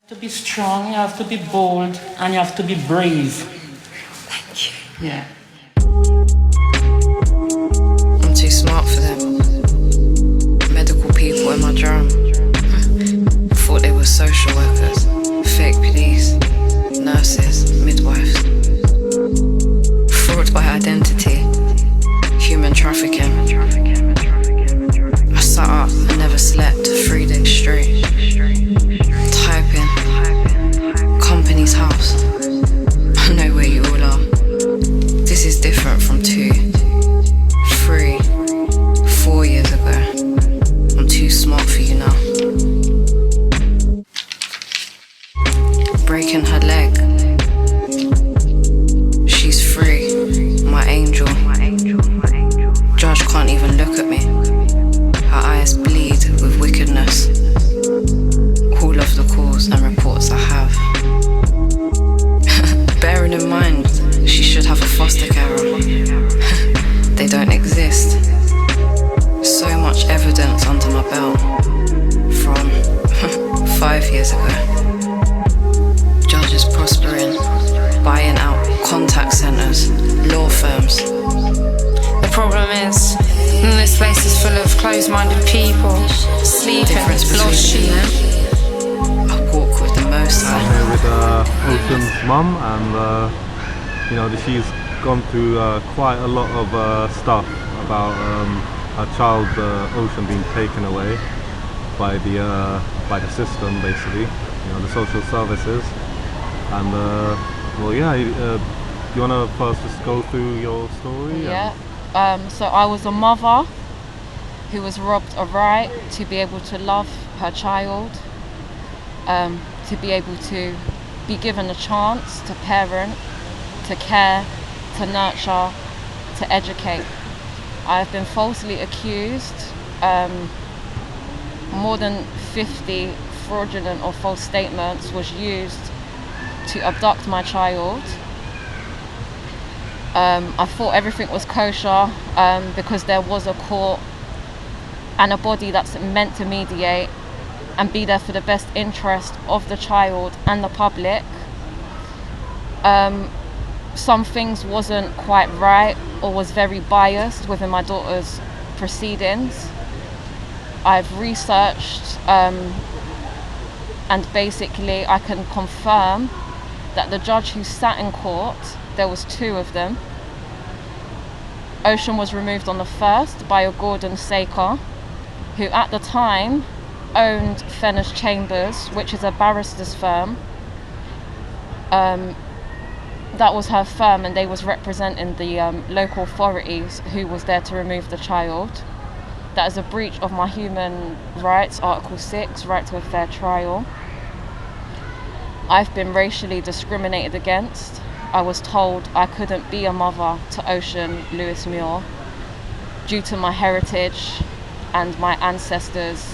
To be strong, you have to be bold, and you have to be brave. Thank you. Yeah. I'm too smart for them. Medical people in my drum. Thought they were social workers, fake police, nurses, midwives. Fraud by identity, human trafficking. I sat up and never slept 3 days straight. Typing, company's house. I know where you all are. This is different from 2, 3, 4 years ago. I'm too smart for you now. Breaking her leg. She's free, my angel. Judge can't even look at me. Her eyes bleed with wickedness. All of the calls and reports I have. Bearing in mind, she should have a foster carer. They don't exist. So much evidence under my belt from 5 years ago. Judges prospering, buying out contact centres, law firms. The problem is, this place is full of closed-minded people, sleeping, lost sheep. I walk with the Most High. I'm here with Ocean's mum, and she's gone through quite a lot of stuff about her child, Ocean, being taken away by the system, basically, the social services. And you wanna first just go through your story? Yeah. So I was a mother who was robbed a right to be able to love her child, to be able to be given a chance to parent, to care, to nurture, to educate. I've been falsely accused. More than 50 fraudulent or false statements was used to abduct my child. I thought everything was kosher because there was a court and a body that's meant to mediate and be there for the best interest of the child and the public. Some things wasn't quite right or was very biased within my daughter's proceedings. I've researched and basically I can confirm that the judge who sat in court, there was 2 of them. Ocean was removed on the 1st by a Gordon Saker, who at the time owned Fenner's Chambers, which is a barrister's firm. That was her firm, and they was representing the local authorities who was there to remove the child. That is a breach of my human rights, Article 6, right to a fair trial. I've been racially discriminated against. I was told I couldn't be a mother to Ocean Lewis Muir due to my heritage and my ancestors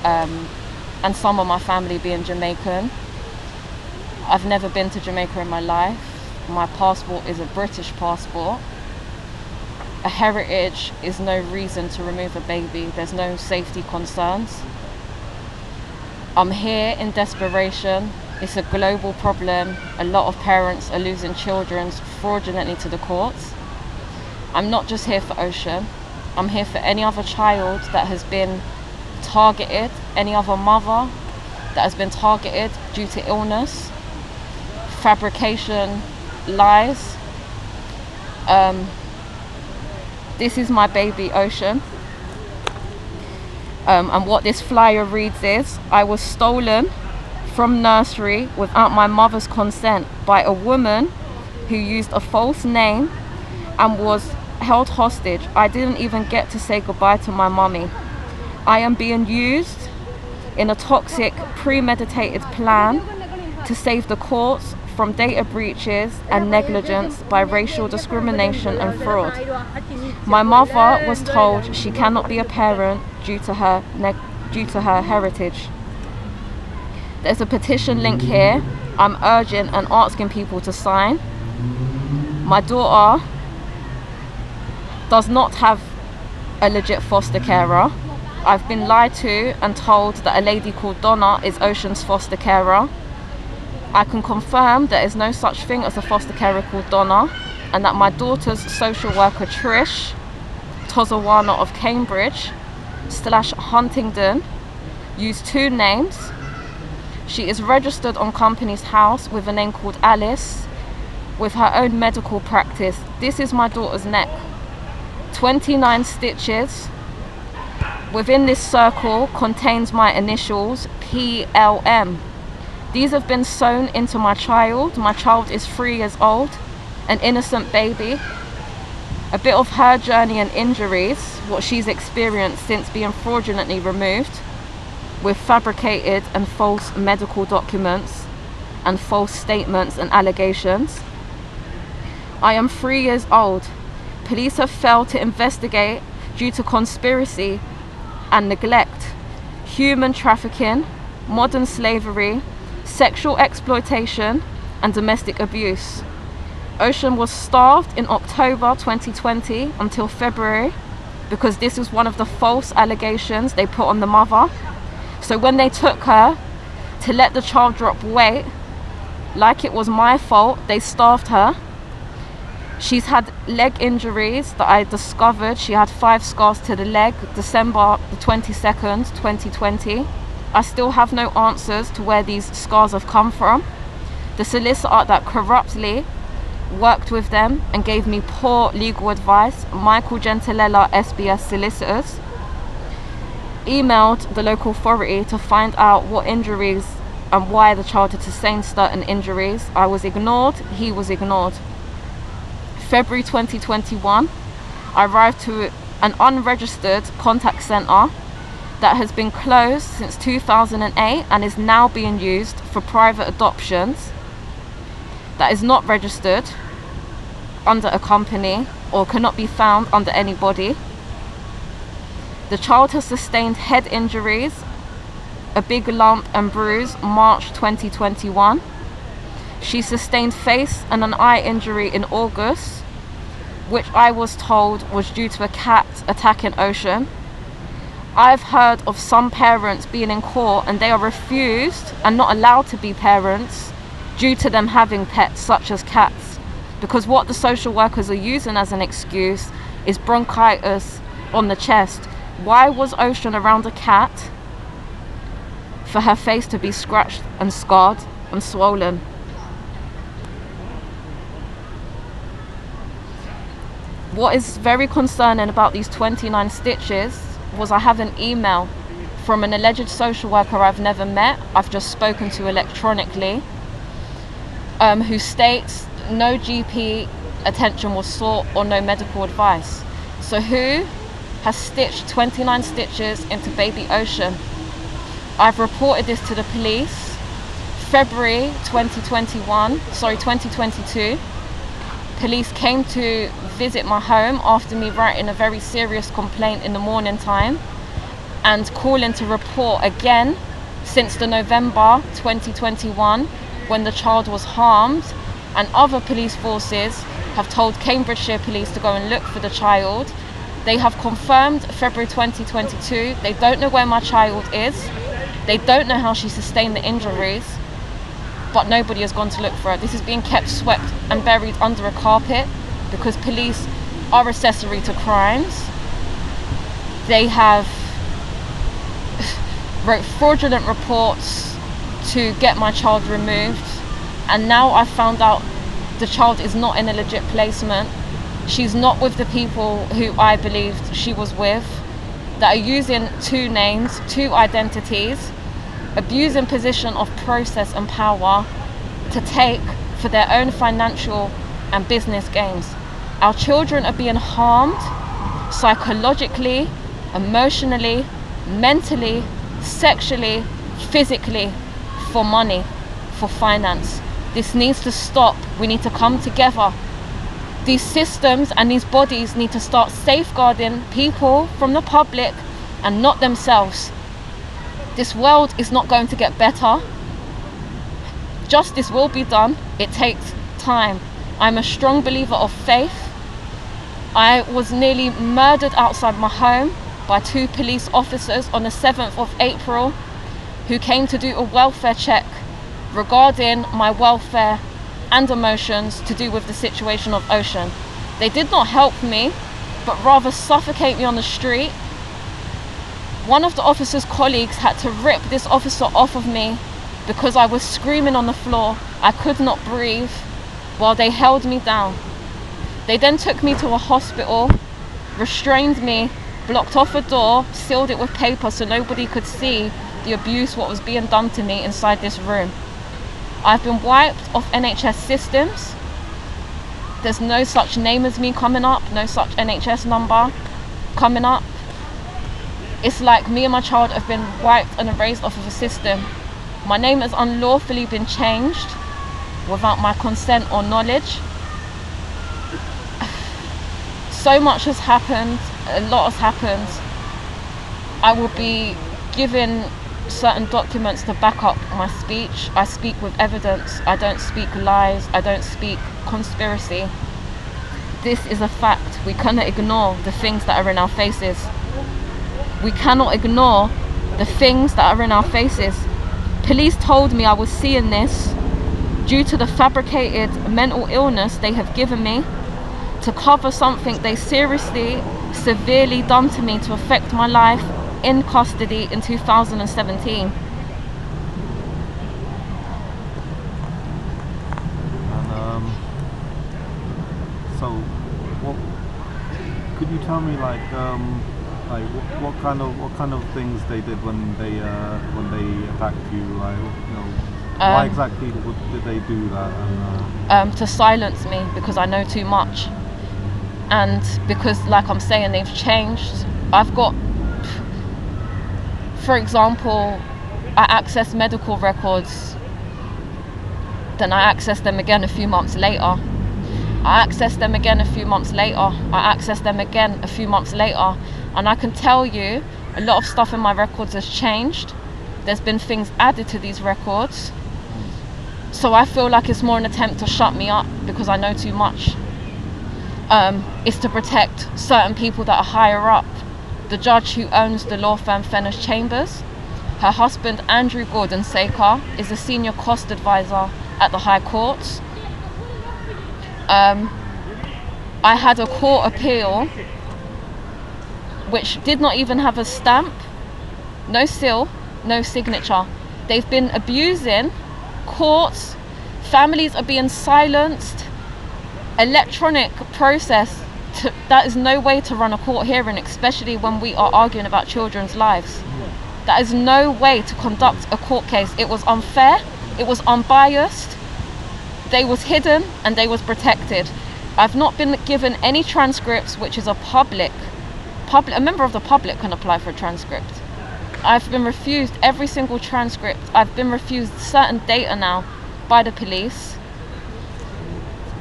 and some of my family being Jamaican. I've never been to Jamaica in my life. My passport is a British passport. A heritage is no reason to remove a baby. There's no safety concerns. I'm here in desperation. It's a global problem. A lot of parents are losing children fraudulently to the courts. I'm not just here for Ocean. I'm here for any other child that has been targeted, any other mother that has been targeted due to illness, fabrication, lies. This is my baby Ocean. And what this flyer reads is, I was stolen from nursery without my mother's consent by a woman who used a false name and was held hostage. I didn't even get to say goodbye to my mummy. I am being used in a toxic, premeditated plan to save the courts from data breaches and negligence by racial discrimination and fraud. My mother was told she cannot be a parent due to her heritage. There's a petition link here. I'm urging and asking people to sign. My daughter does not have a legit foster carer. I've been lied to and told that a lady called Donna is Ocean's foster carer. I can confirm there is no such thing as a foster carer called Donna, and that my daughter's social worker Trish Tozawana of Cambridge / Huntingdon used 2 names. She is registered on Company's House with a name called Alice, with her own medical practice. This is my daughter's neck. 29 stitches. Within this circle contains my initials, PLM. These have been sewn into my child. My child is 3 years old, an innocent baby. A bit of her journey and injuries, what she's experienced since being fraudulently removed, with fabricated and false medical documents and false statements and allegations. I am 3 years old. Police have failed to investigate due to conspiracy and neglect, human trafficking, modern slavery, sexual exploitation, and domestic abuse. Ocean was starved in October 2020 until February because this was one of the false allegations they put on the mother. So when they took her to let the child drop weight, like it was my fault, they starved her. She's had leg injuries that I discovered. She had 5 scars to the leg, December the 22nd, 2020. I still have no answers to where these scars have come from. The solicitor that corruptly worked with them and gave me poor legal advice, Michael Gentilella, SBS Solicitors, emailed the local authority to find out what injuries and why the child had sustained certain injuries. I was ignored, he was ignored. February 2021, I arrived to an unregistered contact centre that has been closed since 2008 and is now being used for private adoptions, that is not registered under a company or cannot be found under anybody. The child has sustained head injuries, a big lump and bruise, March 2021. She sustained face and an eye injury in August, which I was told was due to a cat attacking Ocean. I've heard of some parents being in court and they are refused and not allowed to be parents due to them having pets such as cats, because what the social workers are using as an excuse is bronchitis on the chest. Why was Ocean around a cat for her face to be scratched and scarred and swollen? What is very concerning about these 29 stitches was I have an email from an alleged social worker I've never met, I've just spoken to electronically, who states no GP attention was sought or no medical advice. So who has stitched 29 stitches into baby Ocean? I've reported this to the police. February 2022, police came to visit my home after me writing a very serious complaint in the morning time and calling to report again since the November 2021 when the child was harmed, and other police forces have told Cambridgeshire Police to go and look for the child. They have confirmed February 2022. They don't know where my child is. They don't know how she sustained the injuries, but nobody has gone to look for her. This is being kept swept and buried under a carpet because police are accessory to crimes. They have wrote fraudulent reports to get my child removed, and now I found out the child is not in a legit placement. She's not with the people who I believed she was with, that are using 2 names, 2 identities, abusing position of process and power to take for their own financial and business gains. Our children are being harmed psychologically, emotionally, mentally, sexually, physically, for money, for finance. This needs to stop. We need to come together. These systems and these bodies need to start safeguarding people from the public and not themselves. This world is not going to get better. Justice will be done. It takes time. I'm a strong believer of faith. I was nearly murdered outside my home by 2 police officers on the 7th of April who came to do a welfare check regarding my welfare and emotions to do with the situation of Ocean. They did not help me, but rather suffocate me on the street. One of the officer's colleagues had to rip this officer off of me because I was screaming on the floor. I could not breathe while they held me down. They then took me to a hospital, restrained me, blocked off a door, sealed it with paper so nobody could see the abuse, what was being done to me inside this room. I've been wiped off NHS systems. There's no such name as me coming up, no such NHS number coming up. It's like me and my child have been wiped and erased off of a system. My name has unlawfully been changed without my consent or knowledge. So much has happened, a lot has happened. I will be given certain documents to back up my speech. I speak with evidence. I don't speak lies. I don't speak conspiracy. This is a fact. We cannot ignore the things that are in our faces. We cannot ignore the things that are in our faces. Police told me I was seeing this due to the fabricated mental illness they have given me to cover something they seriously, severely done to me to affect my life in custody in 2017. And so, what could you tell me, like what kind of things they did when they attacked you? Like, you know, why exactly did they do that? And, to silence me because I know too much, and because, like I'm saying, they've changed. I've got, for example, I access medical records, then I access them again a few months later. I access them again a few months later. I access them again a few months later. And I can tell you, a lot of stuff in my records has changed. There's been things added to these records. So I feel like it's more an attempt to shut me up because I know too much. It's to protect certain people that are higher up. The judge who owns the law firm Fenner's Chambers, her husband Andrew Gordon Saker is a senior cost advisor at the High Court. I had a court appeal which did not even have a stamp, no seal, no signature. They've been abusing courts, families are being silenced, electronic process. That is no way to run a court hearing, especially when we are arguing about children's lives. That is no way to conduct a court case. It was unfair, it was unbiased, they was hidden and they was protected. I've not been given any transcripts, which is a member of the public can apply for a transcript. I've been refused every single transcript. I've been refused certain data now by the police.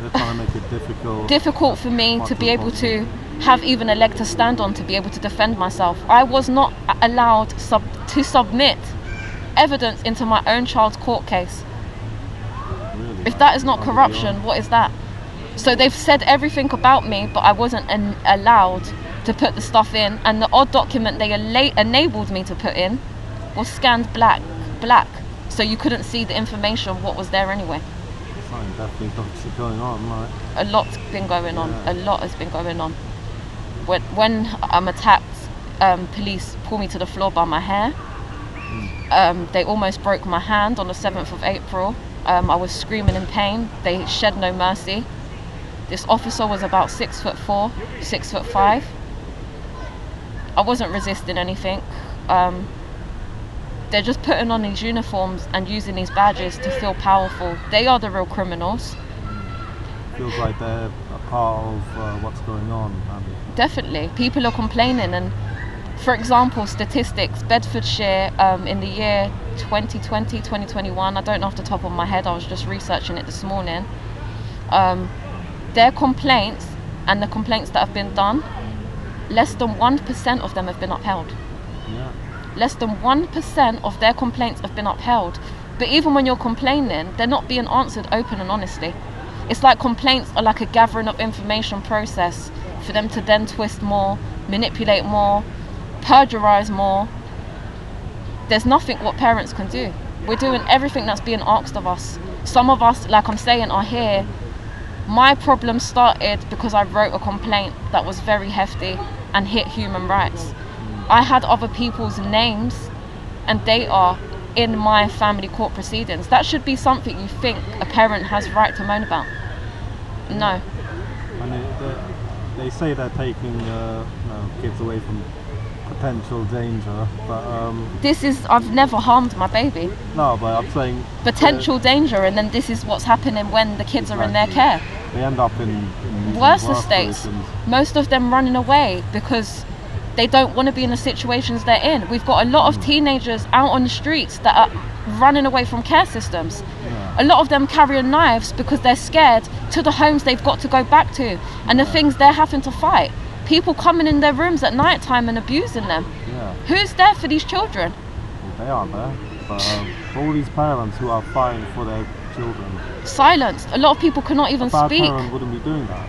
they're trying to make it difficult for me to be able to have even a leg to stand on to be able to defend myself. I was not allowed to submit evidence into my own child's court case. Really? If that is not corruption, what is that? So they've said everything about me, but I wasn't allowed to put the stuff in, and the odd document they enabled me to put in was scanned black, so you couldn't see the information, what was there anyway. Something definitely lots going on, right? A lot's been going on. A lot has been going on. When I'm attacked, police pull me to the floor by my hair. They almost broke my hand on the 7th of April. I was screaming in pain. They shed no mercy. This officer was about 6'4", 6'5". I wasn't resisting anything. They're just putting on these uniforms and using these badges to feel powerful. They are the real criminals. Feels like they're a part of what's going on. Definitely. People are complaining, and for example, statistics, Bedfordshire in the year 2020, 2021, I don't know off the top of my head, I was just researching it this morning. Their complaints and the complaints that have been done, less than 1% of them have been upheld. Yeah. Less than 1% of their complaints have been upheld. But even when you're complaining, they're not being answered open and honestly. It's like complaints are like a gathering of information process for them to then twist more, manipulate more, perjurize more. There's nothing what parents can do. We're doing everything that's being asked of us. Some of us, like I'm saying, are here. My problem started because I wrote a complaint that was very hefty and hit human rights. I had other people's names and data in my family court proceedings. That should be something you think a parent has right to moan about. No. And they say they're taking kids away from potential danger, but I've never harmed my baby. no, but I'm saying Potential danger, and then this is what's happening when the kids are in their care. they end up in Worse worse estates. positions. Most of them running away because they don't want to be in the situations they're in. We've got a lot of teenagers out on the streets that are running away from care systems. Yeah. A lot of them carrying knives because they're scared to the homes they've got to go back to and the things they're having to fight. People coming in their rooms at night time and abusing them. Yeah. Who's there for these children? Well, they are there, but for all these parents who are fighting for their children, Silenced. A lot of people cannot even a bad speak. parent wouldn't be doing that.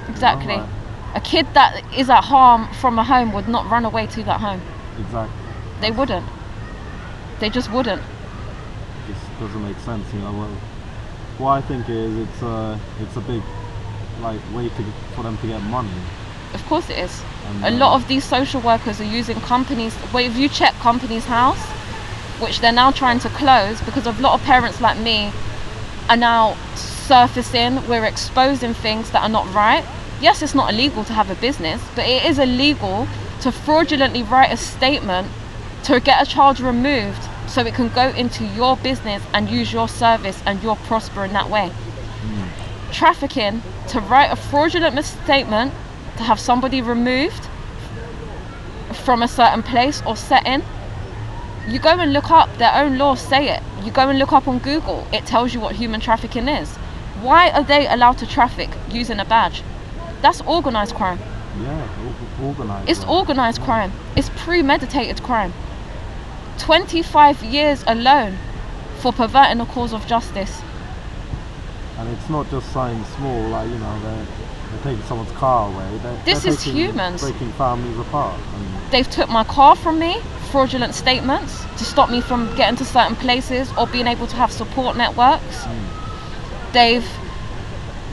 Exactly. You know, A kid that is at harm from a home would not run away to that home. exactly. They wouldn't. They just wouldn't. This doesn't make sense, you know. What I think is it's a big way for them to get money. Of course it is. And, A lot of these social workers are using companies. Well, if you check Companies House, which they're now trying to close because a lot of parents like me are now surfacing, we're exposing things that are not right. Yes, it's not illegal to have a business, but it is illegal to fraudulently write a statement to get a child removed so it can go into your business and use your service and you'll prosper in that way. Trafficking, to write a fraudulent statement to have somebody removed from a certain place or setting. You go and look up, their own laws say it. You go and look up on Google, it tells you what human trafficking is. Why are they allowed to traffic using a badge? That's organised crime. Yeah, organised. It's organised crime. It's premeditated crime. 25 years alone for perverting the cause of justice. And it's not just something small, they're taking someone's car away. This they're is taking- humans. breaking families apart. And They've took my car from me, fraudulent statements to stop me from getting to certain places or being able to have support networks. They've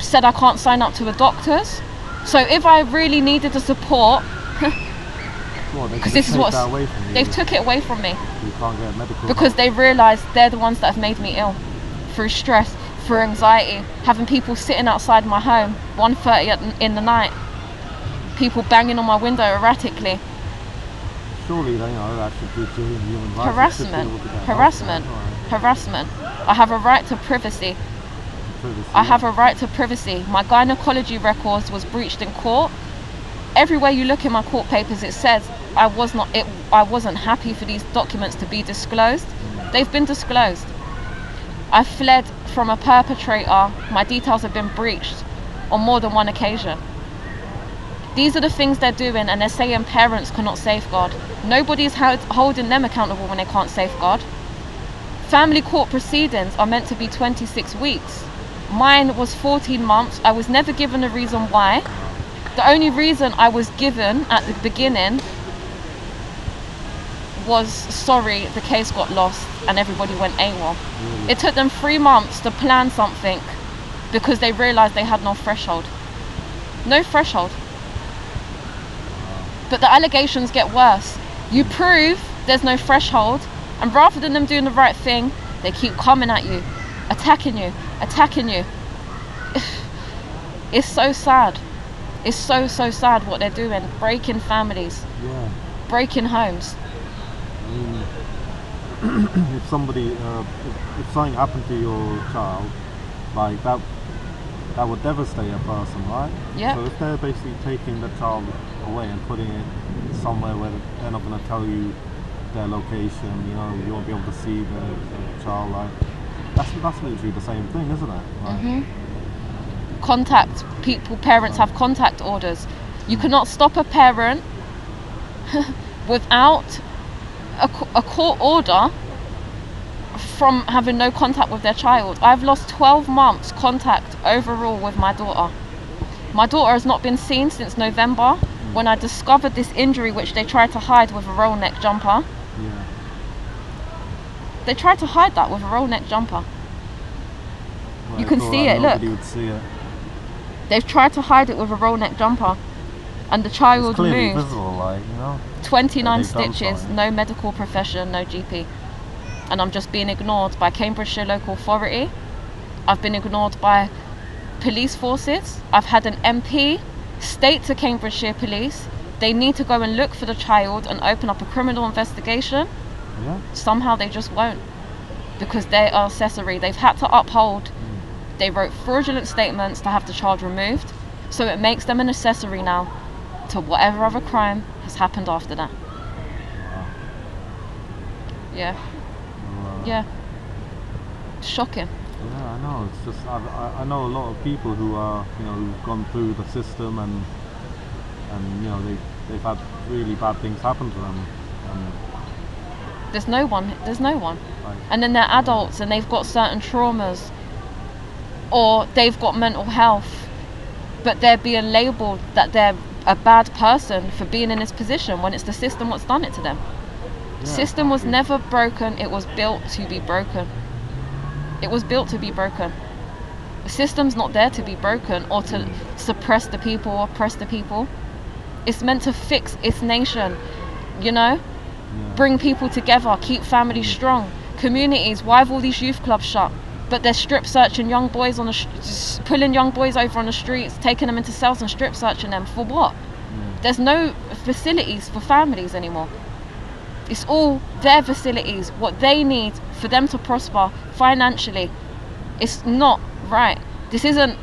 said I can't sign up to the doctors. So if I really needed the support, because this is what they've took it away from me. You can't get medical Because help. they realise they're the ones that have made me ill through stress, through anxiety, having people sitting outside my home 1:30 in the night, people banging on my window erratically. Surely that should be doing human rights. Harassment, Should be able to get harassment, help, right? harassment. I have a right to privacy. Privacy, I have a right to privacy. My gynecology records was breached in court. Everywhere you look in my court papers, it says I wasn't happy for these documents to be disclosed. They've been disclosed. I fled from a perpetrator. My details have been breached on more than one occasion. These are the things they're doing, and they're saying parents cannot safeguard. Nobody's holding them accountable when they can't safeguard. Family court proceedings are meant to be 26 weeks. Mine was 14 months. I was never given a reason why. The only reason I was given at the beginning was, sorry, the case got lost and everybody went AWOL. It took them 3 months to plan something because they realised they had no threshold. No threshold. But the allegations get worse. You prove there's no threshold, and rather than them doing the right thing, they keep coming at you, attacking you, attacking you. It's so sad. It's so sad what they're doing. Breaking families, Yeah. breaking homes. I mean, if somebody, if something happened to your child, like that would devastate a person, right? Yeah. So if they're basically taking the child away and putting it somewhere where they're not going to tell you their location, you won't be able to see the child, like that's literally the same thing, isn't it? Like, Contact people, parents have contact orders. You cannot stop a parent without a court order from having no contact with their child. I've lost 12 months contact overall with my daughter. My daughter has not been seen since November when I discovered this injury which they tried to hide with a roll neck jumper. Yeah. They tried to hide that with a roll neck jumper. Right, You can so see that it, look. nobody would see it. They've tried to hide it with a roll neck jumper. And the It's child clearly moved. visible, like, you know. 29 they've done stitches, something. no medical profession, no GP. And I'm just being ignored by Cambridgeshire local authority. I've been ignored by police forces. I've had an MP state to Cambridgeshire police they need to go and look for the child and open up a criminal investigation. Yeah. Somehow they just won't, because they are accessory. They've had to uphold. They wrote fraudulent statements to have the child removed, so it makes them an accessory now to whatever other crime has happened after that. Yeah. Yeah. Shocking. Yeah, I know. It's just I know a lot of people who are, you know, who've gone through the system and you know they've had really bad things happen to them. And There's no one. like, And then they're adults and they've got certain traumas, or they've got mental health, but they're being labelled that they're a bad person for being in this position when it's the system what's done it to them. yeah, System was exactly. never broken, it was built to be broken. It was built to be broken. The system's not there to be broken or to suppress the people or oppress the people. It's meant to fix its nation, you know? Yeah. Bring people together, keep families strong. Communities, why have all these youth clubs shut? But they're strip searching young boys just pulling young boys over on the streets, taking them into cells and strip searching them for what? There's no facilities for families anymore. It's all their facilities, what they need for them to prosper financially. It's not right. This isn't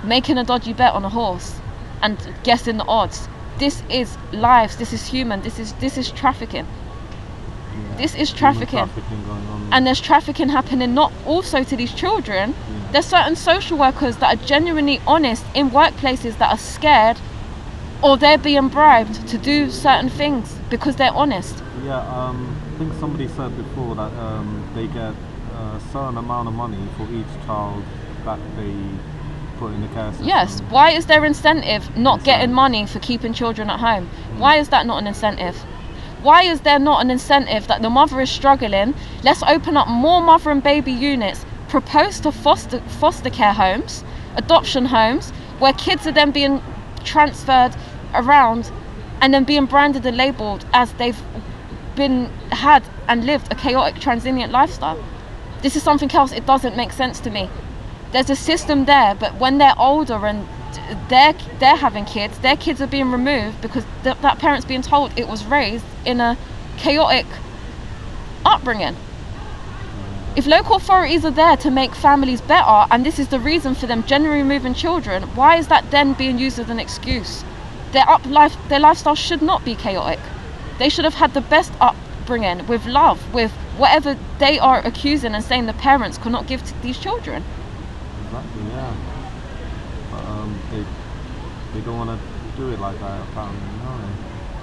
making a dodgy bet on a horse and guessing the odds. This is lives, this is human, this is trafficking. Yeah. This is Human trafficking. going on. And there's trafficking happening not also to these children. There's certain social workers that are genuinely honest in workplaces that are scared, or they're being bribed to do certain things because they're honest. Yeah, I think somebody said before that they get a certain amount of money for each child that they put in the care system. Yes, why is there incentive not Incentive. getting money for keeping children at home? Why is that not an incentive? Why is there not an incentive that the mother is struggling? Let's open up more mother and baby units, propose to foster care homes, adoption homes, where kids are then being transferred around and then being branded and labelled as they've had and lived a chaotic transient lifestyle. This is something else. It doesn't make sense to me. There's a system there, but when they're older and they're having kids, their kids are being removed because that parent's being told it was raised in a chaotic upbringing. If local authorities are there to make families better, and this is the reason for them generally removing children, why is that then being used as an excuse? Their lifestyle should not be chaotic. They should have had the best upbringing with love, with whatever they are accusing and saying the parents could not give to these children. Exactly, yeah. But they don't want to do it like that, apparently,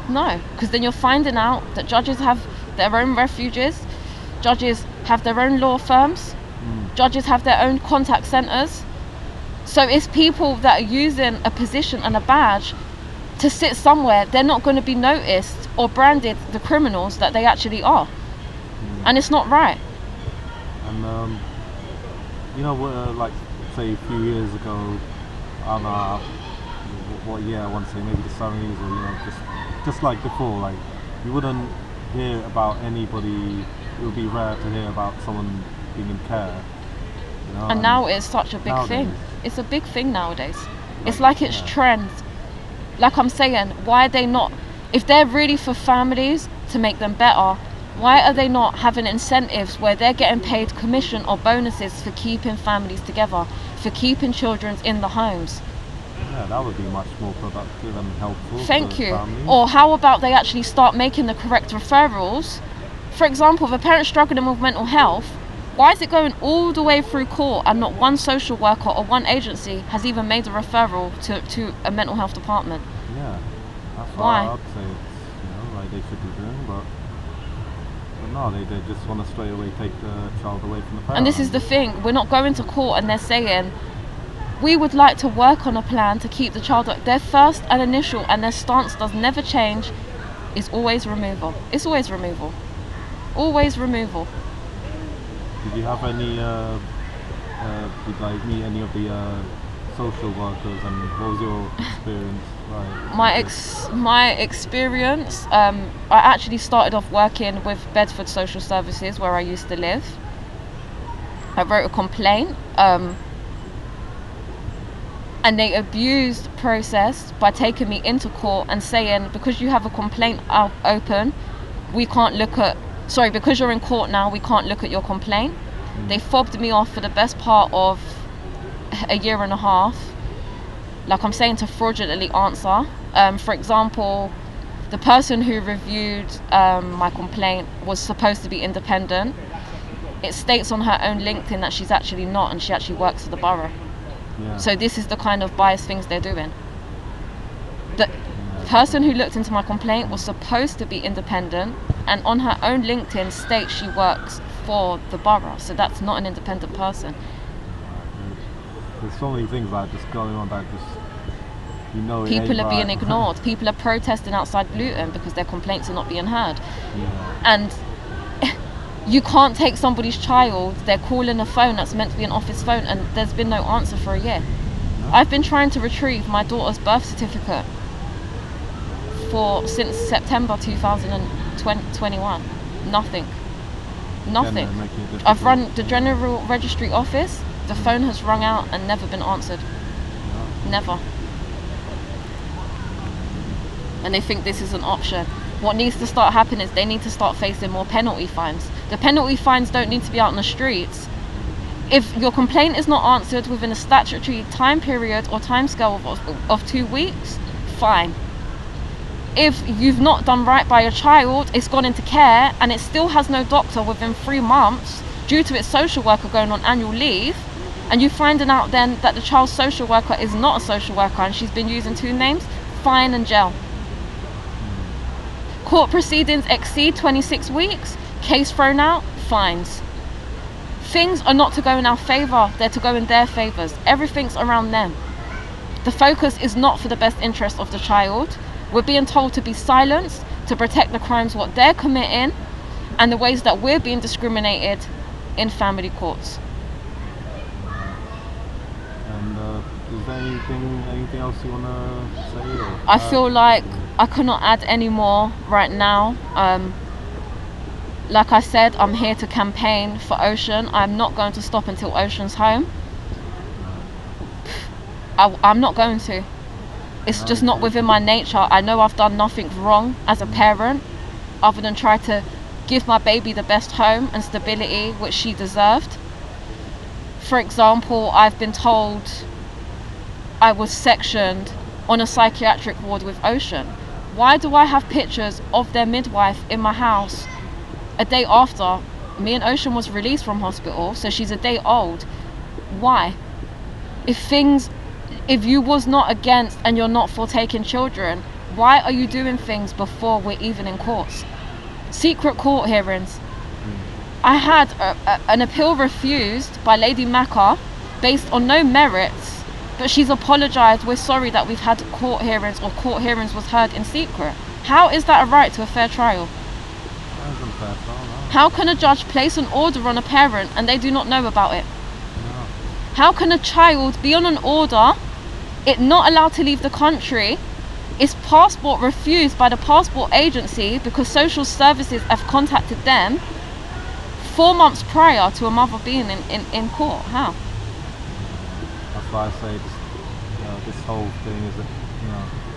no. No, because then you're finding out that judges have their own refuges, judges have their own law firms, judges have their own contact centres. So it's people that are using a position and a badge to sit somewhere. They're not going to be noticed or branded the criminals that they actually are. And it's not right. And you know, like say a few years ago, I don't know what year I want to say, maybe the 70s, or you know, just like before, like you wouldn't hear about anybody. It would be rare to hear about someone being in care. You know? And now it's such a big thing. nowadays. It's a big thing nowadays. It's like it's trend. Like I'm saying, why are they not, if they're really for families to make them better, why are they not having incentives where they're getting paid commission or bonuses for keeping families together, for keeping children in the homes? Yeah, that would be much more productive and helpful. Thank for you. families. Or how about they actually start making the correct referrals? For example, if a parent's struggling with mental health, why is it going all the way through court and not one social worker or one agency has even made a referral to a mental health department? Yeah, that's Why? what I'd say it's, you know, like they should be doing, but no, they just want to straight away take the child away from the parent. And this is the thing, we're not going to court and they're saying, we would like to work on a plan to keep the child. Their first and initial, and their stance does never change, is always removal. It's always removal. Always removal. Did you have any, did like meet any of the social workers, and what was your experience like? My experience, I actually started off working with Bedford Social Services where I used to live. I wrote a complaint, and they abused the process by taking me into court and saying, because you have a complaint open, we can't look at, because you're in court now, we can't look at your complaint. They fobbed me off for the best part of a year and a half, like I'm saying, to fraudulently answer. For example, the person who reviewed my complaint was supposed to be independent. It states on her own LinkedIn that she's actually not, and she actually works for the borough. Yeah. So this is the kind of biased things they're doing. The person who looked into my complaint was supposed to be independent, and on her own LinkedIn states she works for the borough. So that's not an independent person. There's so many things like just going on that just, you know, People are being ignored. People are protesting outside Luton because their complaints are not being heard. Yeah. And you can't take somebody's child, they're calling a phone that's meant to be an office phone, and there's been no answer for a year. No. I've been trying to retrieve my daughter's birth certificate since September 2021. Nothing. I've run the General Registry Office, the phone has rung out and never been answered. No. Never. And they think this is an option. What needs to start happening is they need to start facing more penalty fines. The penalty fines don't need to be out in the streets. If your complaint is not answered within a statutory time period or timescale of 2 weeks, fine. If you've not done right by your child, it's gone into care, and it still has no doctor within 3 months due to its social worker going on annual leave, and you finding out then that the child's social worker is not a social worker and she's been using 2 names, fine and jail. Court proceedings exceed 26 weeks, case thrown out, fines. Things are not to go in our favour, they're to go in their favours. Everything's around them. The focus is not for the best interest of the child. We're being told to be silenced, to protect the crimes what they're committing, and the ways that we're being discriminated in family courts. And is there anything else you want to say? Or I feel like I cannot add any more right now. Like I said, I'm here to campaign for Ocean. I'm not going to stop until Ocean's home. I'm not going to. It's just not within my nature. I know I've done nothing wrong as a parent other than try to give my baby the best home and stability which she deserved. For example, I've been told I was sectioned on a psychiatric ward with Ocean. Why do I have pictures of their midwife in my house a day after me and Ocean was released from hospital, so she's a day old? Why? If you was not against and you're not for taking children, why are you doing things before we're even in courts? Secret court hearings. I had an appeal refused by Lady Macca based on no merits, but she's apologised. We're sorry that we've had court hearings, or court hearings was heard in secret. How is that a right to a fair trial? How can a judge place an order on a parent and they do not know about it? No. How can a child be on an order, it not allowed to leave the country, its passport refused by the passport agency because social services have contacted them 4 months prior to a mother being in court? How? That's why I say this whole thing is,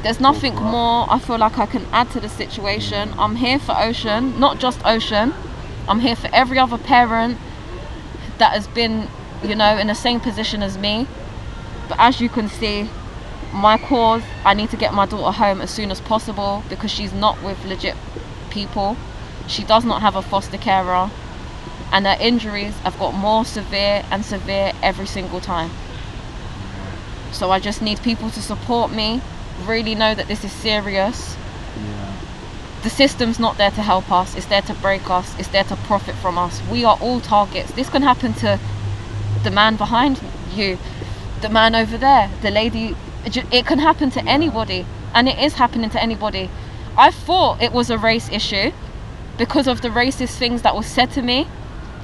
There's nothing more I feel like I can add to the situation. I'm here for Ocean, not just Ocean. I'm here for every other parent that has been, in the same position as me. But as you can see, my cause, I need to get my daughter home as soon as possible because she's not with legit people. She does not have a foster carer, and her injuries have got more severe and severe every single time. So I just need people to support me, really know that this is serious. Yeah. The system's not there to help us, it's there to break us, it's there to profit from us. We are all targets. This can happen to the man behind you, the man over there, the lady. It can happen to anybody, and it is happening to anybody. I thought it was a race issue because of the racist things that was said to me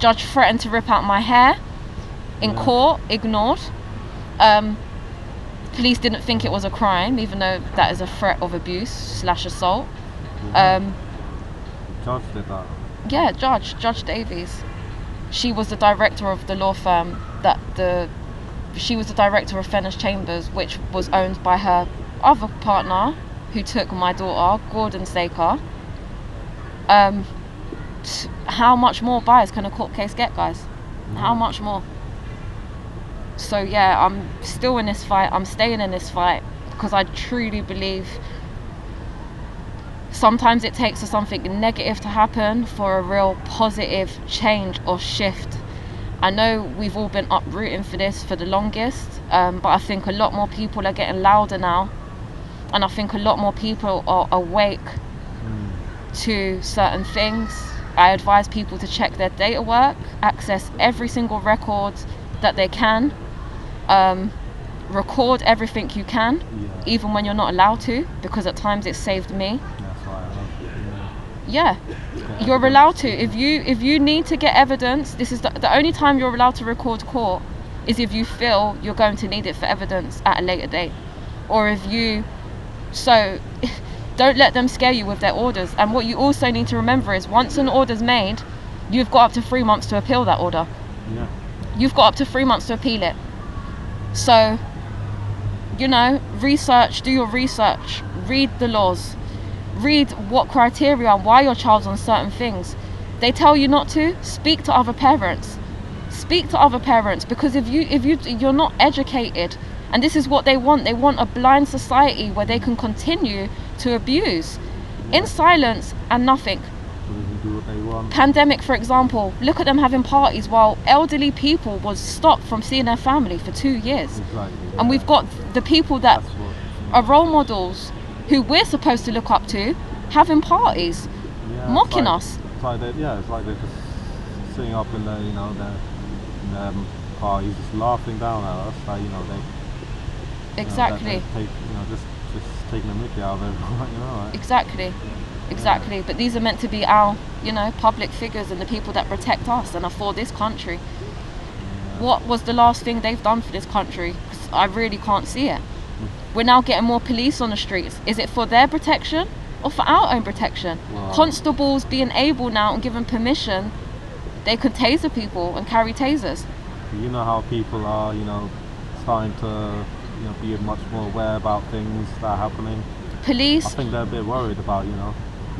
Judge threatened to rip out my hair in court, ignored. Police didn't think it was a crime, even though that is a threat of abuse / assault. Judge did that. Yeah, Judge Davies. She was the director of the law firm she was the director of Fenner's Chambers, which was owned by her other partner, who took my daughter, Gordon Saker. How much more bias can a court case get, guys? How much more? So yeah, I'm still in this fight. I'm staying in this fight because I truly believe sometimes it takes something negative to happen for a real positive change or shift. I know we've all been uprooting for this for the longest, but I think a lot more people are getting louder now, and I think a lot more people are awake to certain things. I advise people to check their data work, access every single record that they can, record everything you can, even when you're not allowed to, because at times it saved me. That's why I love it. Yeah, you're allowed to. If you need to get evidence, this is the only time you're allowed to record court is if you feel you're going to need it for evidence at a later date, or if you don't let them scare you with their orders. And what you also need to remember is once an order's made, you've got up to 3 months to appeal that order. Yeah. You've got up to 3 months to appeal it. So, research, do your research, read the laws, read what criteria and why your child's on certain things. They tell you not to, speak to other parents. Speak to other parents, because if you're not educated, and this is what they want a blind society where they can continue to abuse in silence and nothing. So they can do what they want. Pandemic, for example, look at them having parties while elderly people was stopped from seeing their family for 2 years. Exactly. And we've got the people that are role models who we're supposed to look up to having parties, mocking us. It's like they're just sitting up in their parties, just laughing down at us. Like, Exactly. Just taking a mickey out of everyone, right? Exactly. But these are meant to be our, public figures and the people that protect us and are for this country. What was the last thing they've done for this country? 'Cause I really can't see it. We're now getting more police on the streets. Is it for their protection or for our own protection? Wow. Constables being able now and given permission, they could taser people and carry tasers. You know how people are, starting to, be much more aware about things that are happening. Police. I think they're a bit worried about,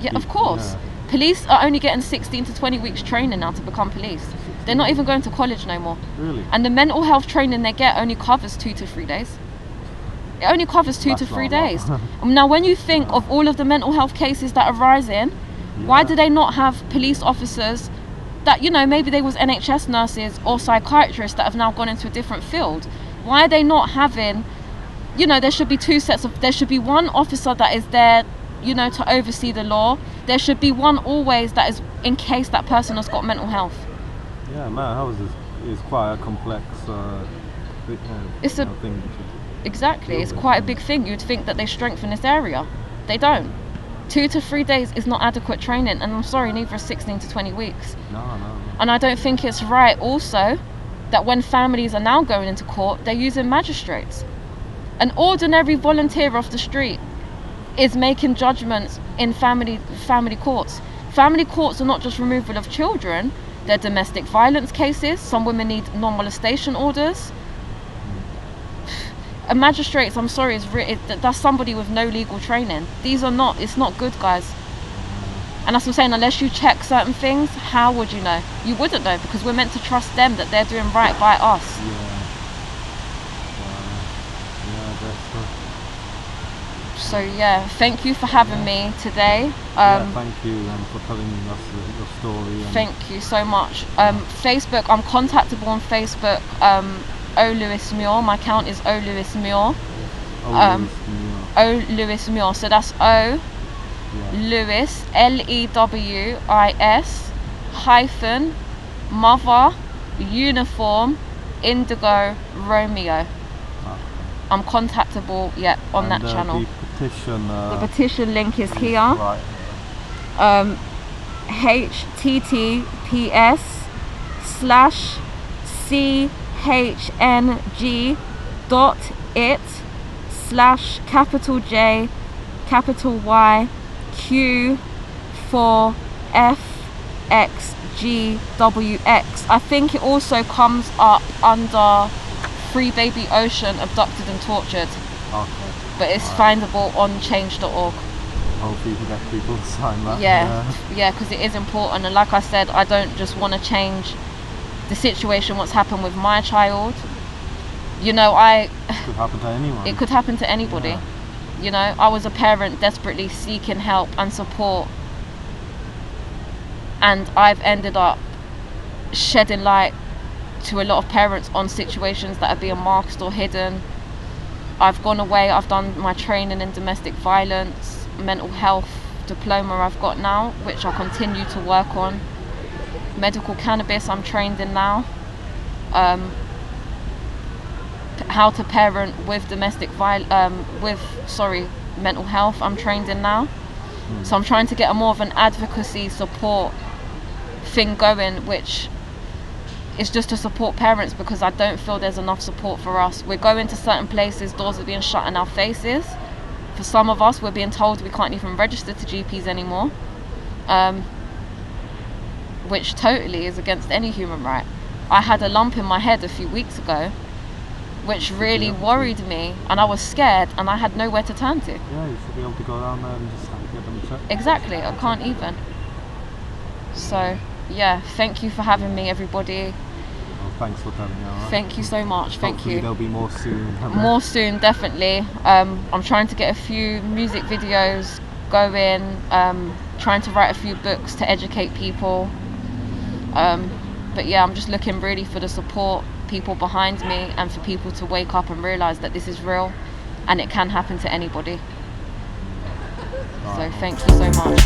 Yeah, of course. Yeah. Police are only getting 16 to 20 weeks training now to become police. They're not even going to college no more. Really? And the mental health training they get only covers 2 to 3 days. It only covers 2 to 3 days. Now, when you think of all of the mental health cases that are rising, why do they not have police officers that, maybe they was NHS nurses or psychiatrists that have now gone into a different field? Why are they not having, there should be there should be one officer that is there, to oversee the law. There should be one always that is in case that person has got mental health. Yeah, mental health is quite a complex thing. Exactly, it's quite a big thing. You'd think that they strengthen this area. They don't. 2 to 3 days is not adequate training, and I'm sorry, neither is 16 to 20 weeks. No. And I don't think it's right also that when families are now going into court, they're using magistrates. An ordinary volunteer off the street is making judgments in family courts. Family courts are not just removal of children, they're domestic violence cases. Some women need non-molestation orders. A magistrate, I'm sorry, that's somebody with no legal training. It's not good, guys. And that's what I'm saying, unless you check certain things, how would you know? You wouldn't know, because we're meant to trust them that they're doing right by us. So yeah, thank you for having me today. Thank you for telling us your story. Thank you so much. Facebook, I'm contactable on Facebook. O Lewis Muir. My account is O Lewis Muir. O Lewis Muir. So that's O Lewis LEWIS hyphen mother uniform indigo Romeo. I'm contactable on that channel. The petition link is here. Right. HTTPS chng.it/C-H-N-G.J4FXGWX. I think it also comes up under Free Baby Ocean Abducted and Tortured, Okay. but it's findable on change.org. Hopefully you can get people to sign that. Yeah, because it is important, and like I said, I don't just want to change the situation, what's happened with my child. You know, It could happen to anyone. it could happen to anybody. Yeah. You know, I was a parent desperately seeking help and support, and I've ended up shedding light to a lot of parents on situations that are being masked or hidden. I've gone away, I've done my training in domestic violence, mental health diploma I've got now, which I continue to work on. Medical cannabis I'm trained in now. How to parent with mental health I'm trained in now. So I'm trying to get a more of an advocacy support thing going, which is just to support parents, because I don't feel there's enough support for us. We're going to certain places, doors are being shut in our faces. For some of us, we're being told we can't even register to GPs anymore, which totally is against any human right. I had a lump in my head a few weeks ago, which really worried me, and I was scared, and I had nowhere to turn to. Yeah, you should be able to go down there and just get them checked. Exactly, I can't even. So, yeah, thank you for having me, everybody. Well, thanks for telling me. All right. Thank you so much. Thank Hopefully you. There'll be more soon. More soon, definitely. I'm trying to get a few music videos going, trying to write a few books to educate people. But yeah, I'm just looking really for the support, people behind me, and for people to wake up and realise that this is real and it can happen to anybody. So thank you so much.